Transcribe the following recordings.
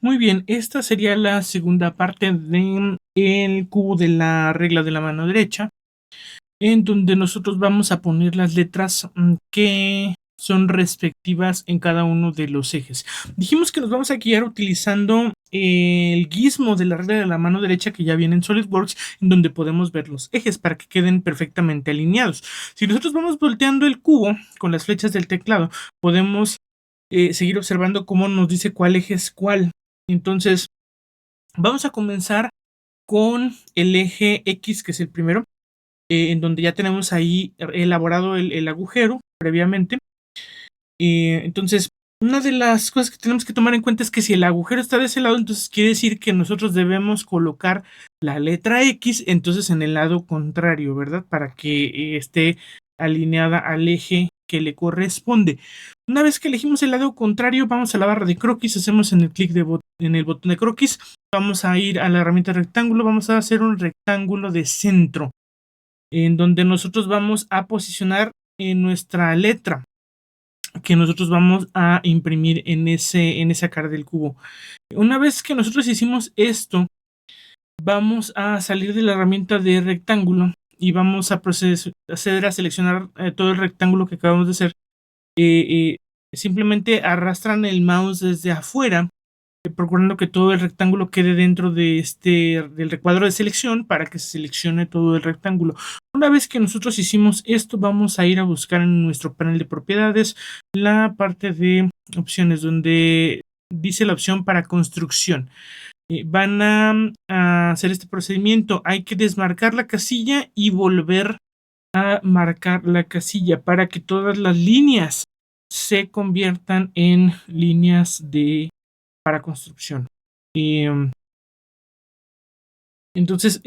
Muy bien, esta sería la segunda parte de el cubo de la regla de la mano derecha, en donde nosotros vamos a poner las letras que son respectivas en cada uno de los ejes. Dijimos que nos vamos a guiar utilizando el gizmo de la regla de la mano derecha que ya viene en SolidWorks, en donde podemos ver los ejes para que queden perfectamente alineados. Si nosotros vamos volteando el cubo con las flechas del teclado, podemos seguir observando cómo nos dice cuál eje es cuál. Entonces, vamos a comenzar con el eje X, que es el primero, en donde ya tenemos ahí elaborado el agujero previamente. Entonces, una de las cosas que tenemos que tomar en cuenta es que si el agujero está de ese lado, entonces quiere decir que nosotros debemos colocar la letra X entonces en el lado contrario, ¿verdad? Para que esté alineada al eje que le corresponde. Una vez que elegimos el lado contrario, vamos a la barra de croquis, hacemos en el clic en el botón de croquis, vamos a ir a la herramienta rectángulo, vamos a hacer un rectángulo de centro, en donde nosotros vamos a posicionar nuestra letra que nosotros vamos a imprimir en esa cara del cubo. Una vez que nosotros hicimos esto, vamos a salir de la herramienta de rectángulo y vamos a proceder a seleccionar todo el rectángulo que acabamos de hacer. Simplemente arrastran el mouse desde afuera, procurando que todo el rectángulo quede dentro del recuadro de selección para que se seleccione todo el rectángulo. Una vez que nosotros hicimos esto, vamos a ir a buscar en nuestro panel de propiedades la parte de opciones donde dice la opción para construcción. Van a hacer este procedimiento. Hay que desmarcar la casilla y volver a marcar la casilla para que todas las líneas se conviertan en líneas para construcción. Entonces,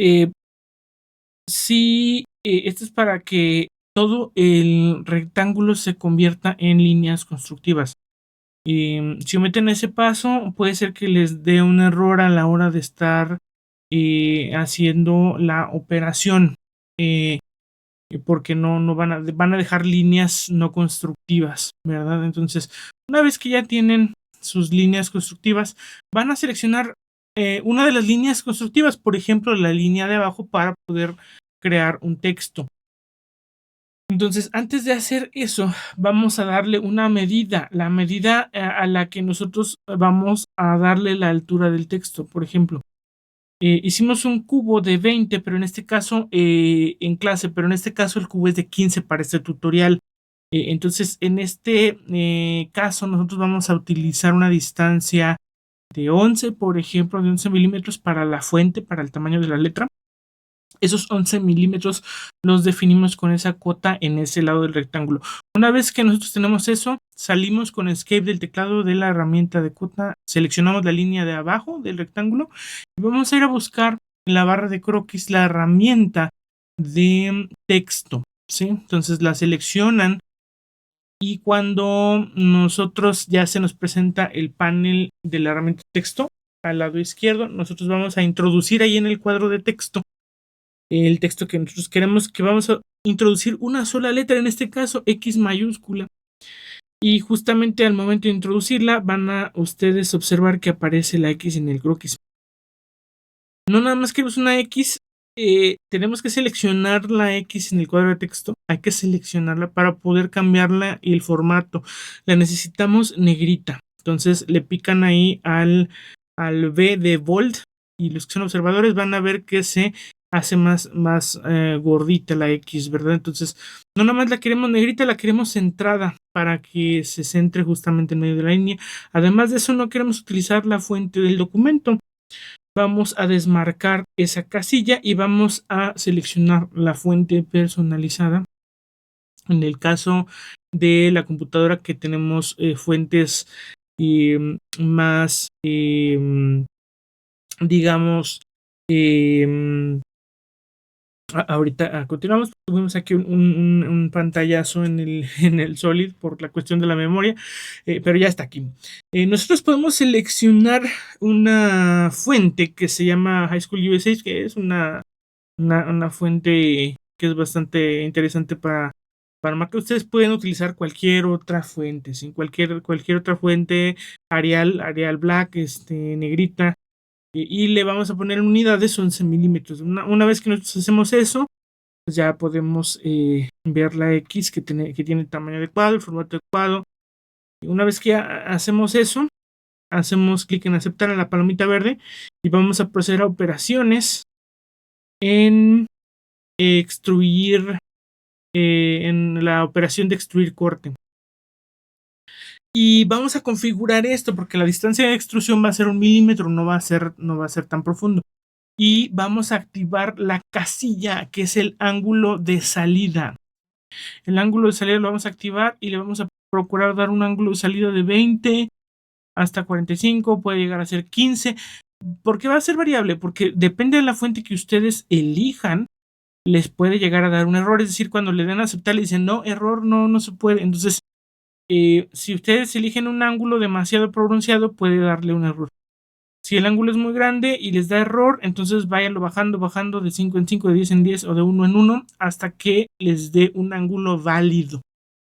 sí, esto es para que todo el rectángulo se convierta en líneas constructivas. Si omiten ese paso, puede ser que les dé un error a la hora de estar haciendo la operación, porque no van a dejar líneas no constructivas, ¿verdad? Entonces, una vez que ya tienen sus líneas constructivas, van a seleccionar una de las líneas constructivas, por ejemplo, la línea de abajo, para poder crear un texto. Entonces, antes de hacer eso, vamos a darle una medida, la medida a la que nosotros vamos a darle la altura del texto. Por ejemplo, hicimos un cubo de 20, pero en este caso, en clase, pero en este caso el cubo es de 15 para este tutorial. Entonces, en este caso, nosotros vamos a utilizar una distancia de 11, por ejemplo, de 11 milímetros para la fuente, para el tamaño de la letra. Esos 11 milímetros los definimos con esa cuota en ese lado del rectángulo. Una vez que nosotros tenemos eso, salimos con Escape del teclado de la herramienta de cuota, seleccionamos la línea de abajo del rectángulo y vamos a ir a buscar en la barra de croquis la herramienta de texto, ¿sí? Entonces la seleccionan y cuando nosotros ya se nos presenta el panel de la herramienta de texto al lado izquierdo, nosotros vamos a introducir ahí en el cuadro de texto el texto que nosotros queremos, que vamos a introducir una sola letra, en este caso X mayúscula. Y justamente al momento de introducirla van a ustedes observar que aparece la X en el croquis. No nada más queremos una X, tenemos que seleccionar la X en el cuadro de texto. Hay que seleccionarla para poder cambiarla y el formato. La necesitamos negrita. Entonces le pican ahí al B de bold y los que son observadores van a ver que se hace más gordita la X, ¿verdad? Entonces, no nada más la queremos negrita, la queremos centrada para que se centre justamente en medio de la línea. Además de eso, no queremos utilizar la fuente del documento. Vamos a desmarcar esa casilla y vamos a seleccionar la fuente personalizada. En el caso de la computadora que tenemos fuentes más, digamos, ahorita continuamos. Tuvimos aquí un pantallazo en en el Solid por la cuestión de la memoria, pero ya está aquí. Nosotros podemos seleccionar una fuente que se llama High School USA, que es una fuente que es bastante interesante para Para marcar, ustedes pueden utilizar cualquier otra fuente, ¿sí? Cualquier otra fuente, Arial Black, negrita, y le vamos a poner unidades 11 milímetros. Una vez que nosotros hacemos eso, pues ya podemos ver la X que tiene el tamaño adecuado, el formato adecuado. Y una vez que hacemos eso, hacemos clic en aceptar en la palomita verde y vamos a proceder a operaciones en extruir, en la operación de extruir corte. Y vamos a configurar esto porque la distancia de extrusión va a ser 1 milímetro, no va a ser tan profundo. Y vamos a activar la casilla que es el ángulo de salida. El ángulo de salida lo vamos a activar y le vamos a procurar dar un ángulo de salida de 20 hasta 45, puede llegar a ser 15. ¿Por qué va a ser variable? Porque depende de la fuente que ustedes elijan, les puede llegar a dar un error. Es decir, cuando le den a aceptar, le dicen no, error, no se puede. Entonces, si ustedes eligen un ángulo demasiado pronunciado, puede darle un error. Si el ángulo es muy grande y les da error, entonces váyanlo bajando de 5 en 5, de 10 en 10 o de 1 en 1 hasta que les dé un ángulo válido.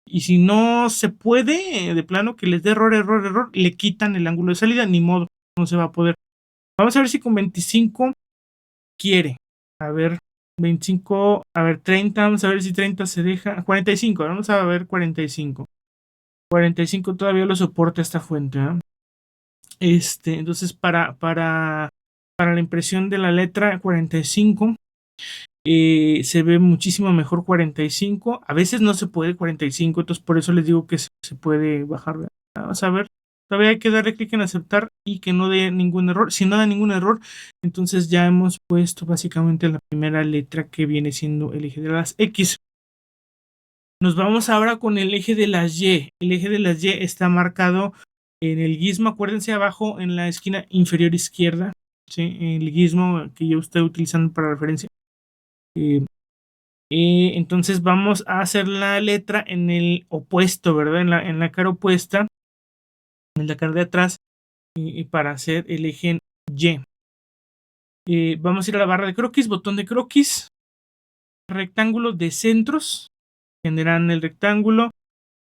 Y si no se puede, de plano, que les dé error, le quitan el ángulo de salida, ni modo, no se va a poder. Vamos a ver si con 25 quiere. A ver, 25, a ver, 30, vamos a ver si 30 se deja. 45, vamos a ver 45. 45 todavía lo soporta esta fuente, ¿eh? Entonces para la impresión de la letra 45 se ve muchísimo mejor 45. A veces no se puede 45, entonces por eso les digo que se puede bajar. Vamos a ver. Todavía hay que darle clic en aceptar y que no dé ningún error. Si no da ningún error, entonces ya hemos puesto básicamente la primera letra que viene siendo el eje de las X. Nos vamos ahora con el eje de las Y. El eje de las Y está marcado en el gizmo. Acuérdense abajo en la esquina inferior izquierda, ¿sí? El gizmo que yo estoy utilizando para referencia. Entonces vamos a hacer la letra en el opuesto, ¿verdad? En la cara opuesta, en la cara de atrás, y para hacer el eje Y. Vamos a ir a la barra de croquis, botón de croquis, rectángulo de centros, generan el rectángulo,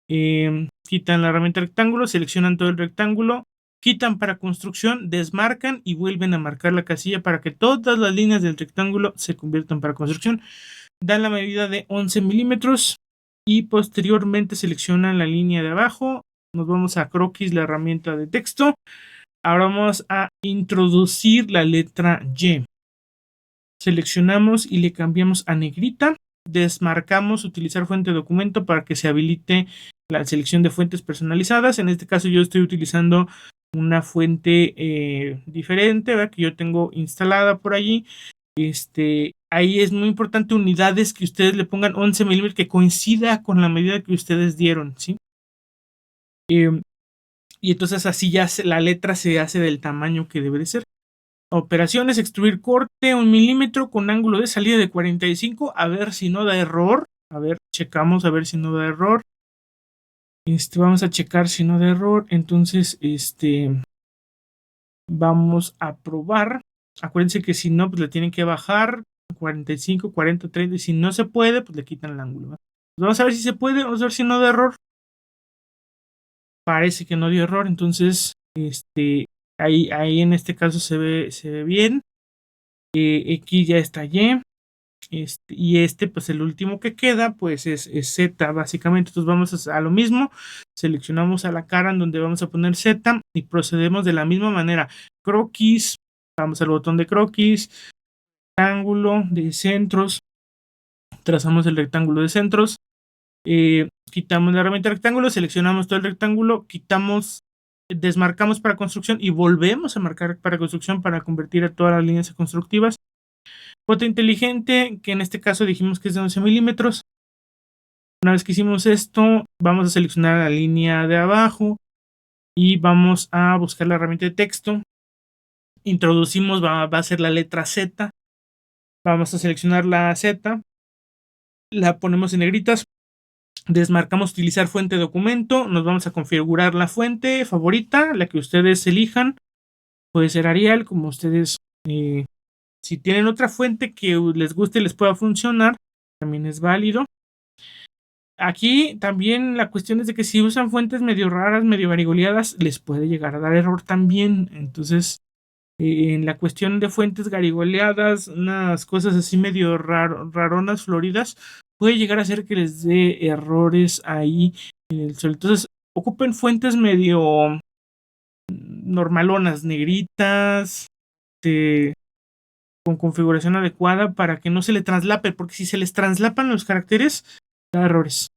quitan la herramienta rectángulo, seleccionan todo el rectángulo, quitan para construcción, desmarcan y vuelven a marcar la casilla para que todas las líneas del rectángulo se conviertan para construcción. Dan la medida de 11 milímetros y posteriormente seleccionan la línea de abajo. Nos vamos a croquis, la herramienta de texto. Ahora vamos a introducir la letra Y. Seleccionamos y le cambiamos a negrita. Desmarcamos utilizar fuente de documento para que se habilite la selección de fuentes personalizadas. En este caso yo estoy utilizando una fuente diferente, ¿verdad? Que yo tengo instalada por allí. Ahí es muy importante unidades que ustedes le pongan 11 milímetros que coincida con la medida que ustedes dieron, ¿sí? Y entonces así ya la letra se hace del tamaño que debe de ser. Operaciones, extruir corte 1 milímetro con ángulo de salida de 45, a ver si no da error. A ver, checamos a ver si no da error. Vamos a checar si no da error. Entonces, vamos a probar. Acuérdense que si no, pues le tienen que bajar 45, 40, 30. Y si no se puede, pues le quitan el ángulo, ¿va? Pues vamos a ver si se puede. Vamos a ver si no da error. Parece que no dio error. Entonces, ahí en este caso se ve bien. X ya está Y. Y pues el último que queda, pues es Z, básicamente. Entonces vamos a lo mismo. Seleccionamos a la cara en donde vamos a poner Z y procedemos de la misma manera. Croquis, vamos al botón de croquis, rectángulo de centros, trazamos el rectángulo de centros, quitamos la herramienta rectángulo, seleccionamos todo el rectángulo, quitamos, desmarcamos para construcción y volvemos a marcar para construcción para convertir a todas las líneas constructivas. Foto inteligente, que en este caso dijimos que es de 11 milímetros. Una vez que hicimos esto, vamos a seleccionar la línea de abajo y vamos a buscar la herramienta de texto. Introducimos, va a ser la letra Z. Vamos a seleccionar la Z, la ponemos en negritas, desmarcamos utilizar fuente de documento, nos vamos a configurar la fuente favorita, la que ustedes elijan. Puede ser Arial, como ustedes, si tienen otra fuente que les guste y les pueda funcionar, también es válido. Aquí también la cuestión es de que si usan fuentes medio raras, medio garigoleadas, les puede llegar a dar error también. Entonces, en la cuestión de fuentes garigoleadas, unas cosas así medio raronas, floridas, puede llegar a ser que les dé errores ahí en el suelo. Entonces, ocupen fuentes medio normalonas, negritas, con configuración adecuada para que no se le traslape, porque si se les traslapan los caracteres, da errores.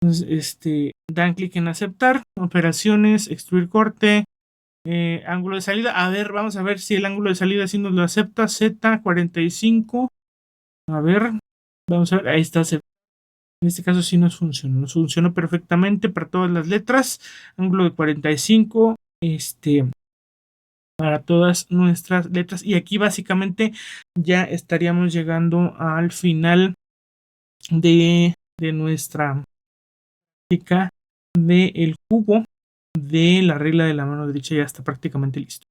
Entonces, dan clic en aceptar, operaciones, extruir corte, ángulo de salida. A ver, vamos a ver si el ángulo de salida sí nos lo acepta. Z45. A ver, vamos a ver, ahí está. En este caso sí nos funcionó. Nos funcionó perfectamente para todas las letras. Ángulo de 45. Para todas nuestras letras. Y aquí básicamente ya estaríamos llegando al final de nuestra práctica del cubo de la regla de la mano derecha. Ya está prácticamente listo.